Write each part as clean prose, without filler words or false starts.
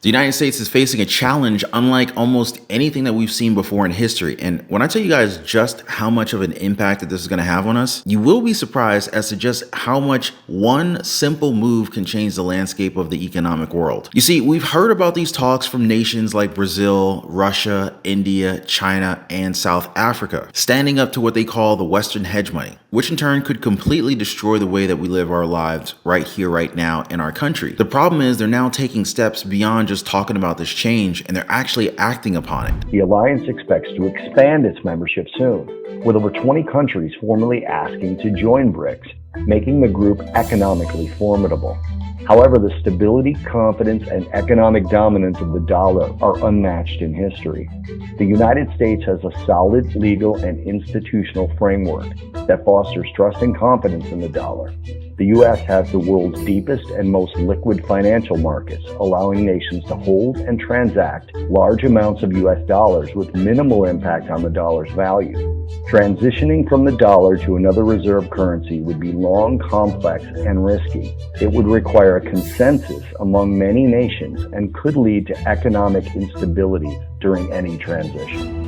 The United States is facing a challenge unlike almost anything that we've seen before in history. And when I tell you guys just how much of an impact that this is going to have on us, you will be surprised as to just how much one simple move can change the landscape of the economic world. You see, we've heard about these talks from nations like Brazil, Russia, India, China, and South Africa, standing up to what they call the Western hedge money, which in turn could completely destroy the way that we live our lives right here, right now in our country. The problem is they're now taking steps beyond just talking about this change, and they're actually acting upon it. The alliance expects to expand its membership soon, with over 20 countries formally asking to join BRICS, making the group economically formidable. However, the stability, confidence, and economic dominance of the dollar are unmatched in history. The United States has a solid legal and institutional framework that fosters trust and confidence in the dollar. The U.S. has the world's deepest and most liquid financial markets, allowing nations to hold and transact large amounts of U.S. dollars with minimal impact on the dollar's value. Transitioning from the dollar to another reserve currency would be long, complex, and risky. It would require a consensus among many nations and could lead to economic instability during any transition.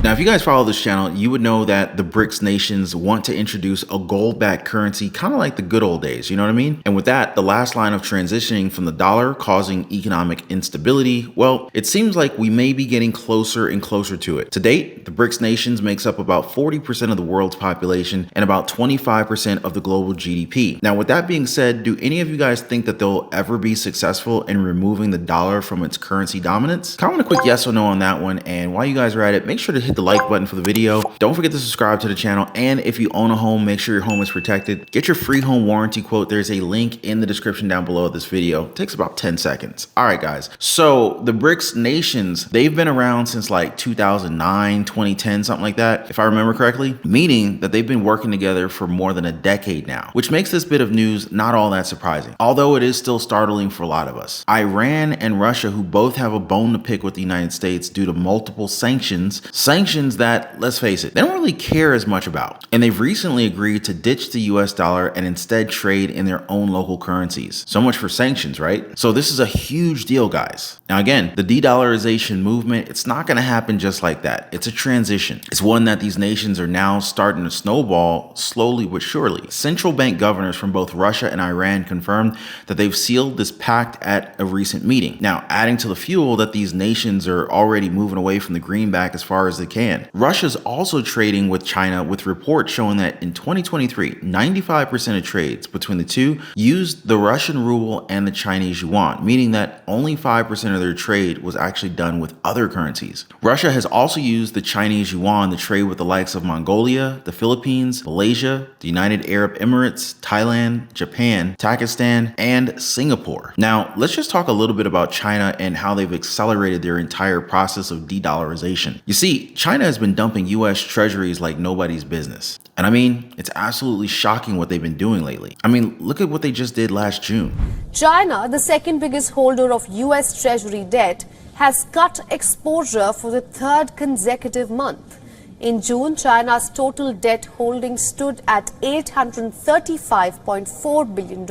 Now, if you guys follow this channel, you would know that the BRICS nations want to introduce a gold-backed currency, kind of like the good old days, you know what I mean? And with that, the last line of transitioning from the dollar causing economic instability, well, it seems like we may be getting closer and closer to it. To date, the BRICS nations makes up about 40% of the world's population and about 25% of the global GDP. Now, with that being said, do any of you guys think that they'll ever be successful in removing the dollar from its currency dominance? Comment a quick yes or no on that one, and while you guys are at it, make sure to hit the like button for the video. Don't forget to subscribe to the channel, and if you own a home, make sure your home is protected. Get your free home warranty quote. There's a link in the description down below this video. It takes about 10 seconds. All right, guys. So the BRICS nations, they've been around since like 2009, 2010, something like that, if I remember correctly, meaning that they've been working together for more than a decade now, which makes this bit of news not all that surprising, although it is still startling for a lot of us. Iran and Russia, who both have a bone to pick with the United States due to multiple sanctions that, let's face it, they don't really care as much about. And they've recently agreed to ditch the US dollar and instead trade in their own local currencies. So much for sanctions, right? So this is a huge deal, guys. Now again, the de-dollarization movement, it's not going to happen just like that. It's a transition. It's one that these nations are now starting to snowball slowly but surely. Central bank governors from both Russia and Iran confirmed that they've sealed this pact at a recent meeting. Now, adding to the fuel that these nations are already moving away from the greenback as far as they can. Russia's also trading with China, with reports showing that in 2023, 95% of trades between the two used the Russian ruble and the Chinese yuan, meaning that only 5% of their trade was actually done with other currencies. Russia has also used the Chinese yuan to trade with the likes of Mongolia, the Philippines, Malaysia, the United Arab Emirates, Thailand, Japan, Pakistan, and Singapore. Now, let's just talk a little bit about China and how they've accelerated their entire process of de-dollarization. You see, China has been dumping US treasuries like nobody's business. And I mean, it's absolutely shocking what they've been doing lately. I mean, look at what they just did last June. China, the second biggest holder of US treasury debt, has cut exposure for the third consecutive month. In June, China's total debt holding stood at $835.4 billion.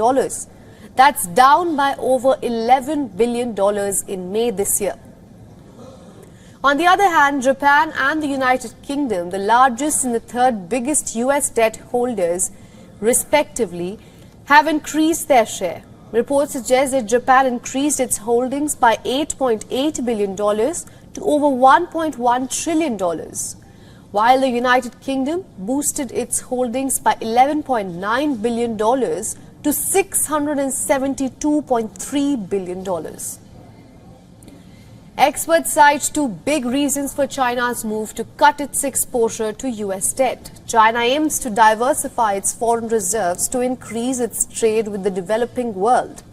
That's down by over $11 billion in May this year. On the other hand, Japan and the United Kingdom, the largest and the third biggest US debt holders, respectively, have increased their share. Reports suggest that Japan increased its holdings by $8.8 billion to over $1.1 trillion, while the United Kingdom boosted its holdings by $11.9 billion to $672.3 billion. Experts cite two big reasons for China's move to cut its exposure to US debt. China aims to diversify its foreign reserves to increase its trade with the developing world.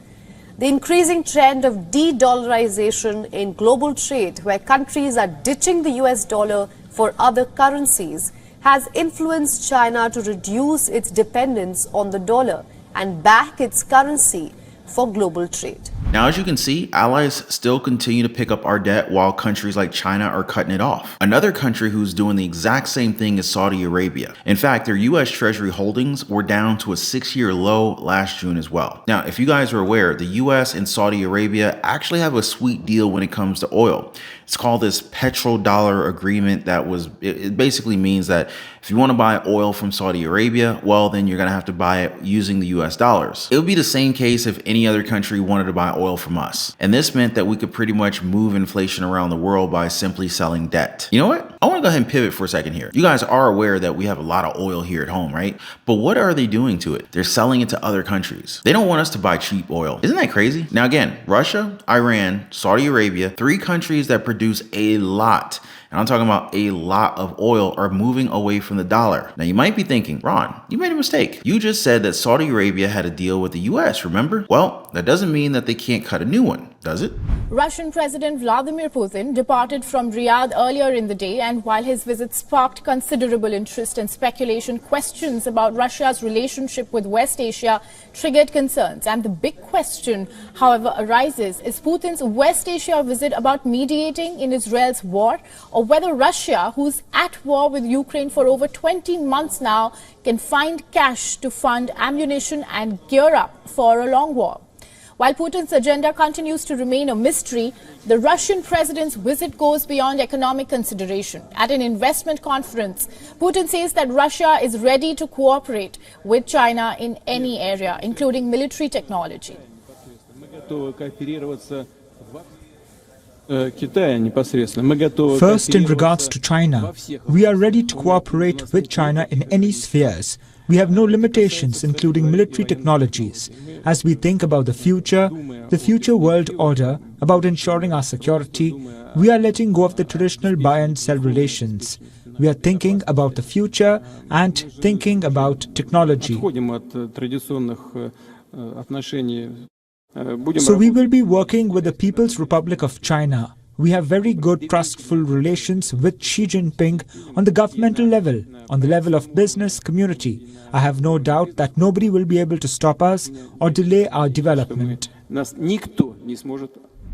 The increasing trend of de-dollarization in global trade, where countries are ditching the US dollar for other currencies, has influenced China to reduce its dependence on the dollar and back its currency for global trade. Now, as you can see, allies still continue to pick up our debt while countries like China are cutting it off. Another country who's doing the exact same thing is Saudi Arabia. In fact, their US Treasury holdings were down to a 6-year low last June as well. Now, if you guys are aware, the US and Saudi Arabia actually have a sweet deal when it comes to oil. It's called this petrodollar agreement it basically means that if you want to buy oil from Saudi Arabia, well, then you're going to have to buy it using the US dollars. It would be the same case if any other country wanted to buy oil from us. And this meant that we could pretty much move inflation around the world by simply selling debt. You know what? I want to go ahead and pivot for a second here. You guys are aware that we have a lot of oil here at home, right? But what are they doing to it? They're selling it to other countries. They don't want us to buy cheap oil. Isn't that crazy? Now again, Russia, Iran, Saudi Arabia, 3 countries that produce a lot, and I'm talking about a lot of oil, are moving away from the dollar. Now you might be thinking, Ron, you made a mistake. You just said that Saudi Arabia had a deal with the US, remember? Well, that doesn't mean that they can't cut a new one, does it? Russian President Vladimir Putin departed from Riyadh earlier in the day, and while his visit sparked considerable interest and speculation, questions about Russia's relationship with West Asia triggered concerns. And the big question, however, arises, is Putin's West Asia visit about mediating in Israel's war, or whether Russia, who's at war with Ukraine for over 20 months now, can find cash to fund ammunition and gear up for a long war? While Putin's agenda continues to remain a mystery, the Russian president's visit goes beyond economic consideration. At an investment conference, Putin says that Russia is ready to cooperate with China in any area, including military technology. First, in regards to China, we are ready to cooperate with China in any spheres. We have no limitations, including military technologies. As we think about the future world order, about ensuring our security, we are letting go of the traditional buy and sell relations. We are thinking about the future and thinking about technology. So we will be working with the People's Republic of China. We have very good, trustful relations with Xi Jinping on the governmental level, on the level of business community. I have no doubt that nobody will be able to stop us or delay our development.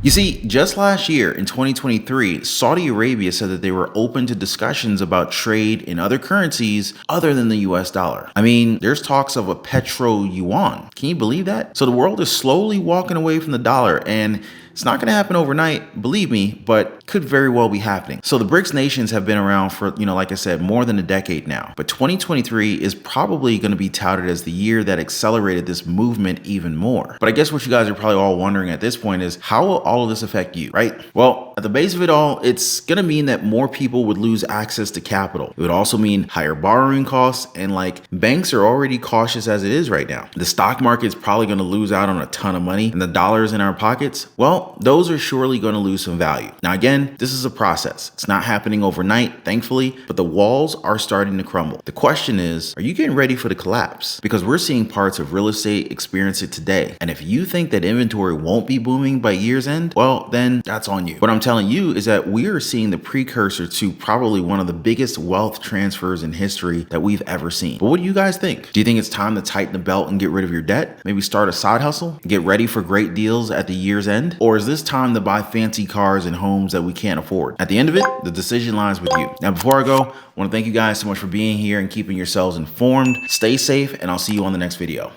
You see, just last year in 2023, Saudi Arabia said that they were open to discussions about trade in other currencies other than the US dollar. I mean, there's talks of a petro yuan. Can you believe that? So the world is slowly walking away from the dollar, and it's not going to happen overnight, believe me, but could very well be happening. So the BRICS nations have been around for, like I said, more than a decade now. But 2023 is probably going to be touted as the year that accelerated this movement even more. But I guess what you guys are probably all wondering at this point is, how will all of this affect you, right? Well, at the base of it all, it's going to mean that more people would lose access to capital. It would also mean higher borrowing costs, and banks are already cautious as it is right now. The stock market's probably going to lose out on a ton of money, and the dollars in our pockets, well, those are surely going to lose some value. Now, again, this is a process. It's not happening overnight, thankfully, but the walls are starting to crumble. The question is, are you getting ready for the collapse? Because we're seeing parts of real estate experience it today. And if you think that inventory won't be booming by year's end, well, then that's on you. What I'm telling you is that we are seeing the precursor to probably one of the biggest wealth transfers in history that we've ever seen. But what do you guys think? Do you think it's time to tighten the belt and get rid of your debt? Maybe start a side hustle? Get ready for great deals at the year's end? Or is this time to buy fancy cars and homes that we can't afford? At the end of it, the decision lies with you. Now, before I go, I want to thank you guys so much for being here and keeping yourselves informed. Stay safe, and I'll see you on the next video.